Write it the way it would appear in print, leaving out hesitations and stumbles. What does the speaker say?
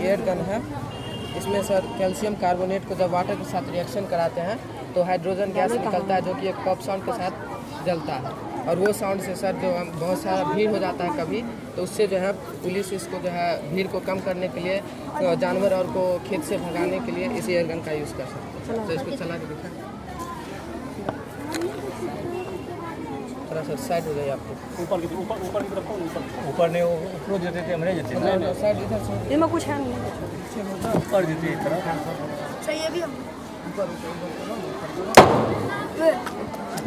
Air gun है। इसमें sir calcium carbonate को जब वाटर के साथ रिएक्शन कराते हैं तो हाइड्रोजन गैस निकलता है, जो कि एक पॉप साउंड के साथ जलता है। और वो साउंड से सर जो बहुत सारा भीड़ हो जाता है कभी, तो उससे जो है पुलिस इसको जो है भीड़ को कम करने के लिए, तो जानवर और को खेत से भगाने के लिए इस एयर गन का यूज़ कर सकते हैं। तो इसको चला के दिखा, थोड़ा सा साइड हो जाए आपको। ऊपर की तरफ ऊपर नहीं, ऊपर देते थे हमने जैसे साइड इधर से इसमें कुछ है नहीं। ऊपर देते इस तरह सही है भी हम ऊपर ऊपर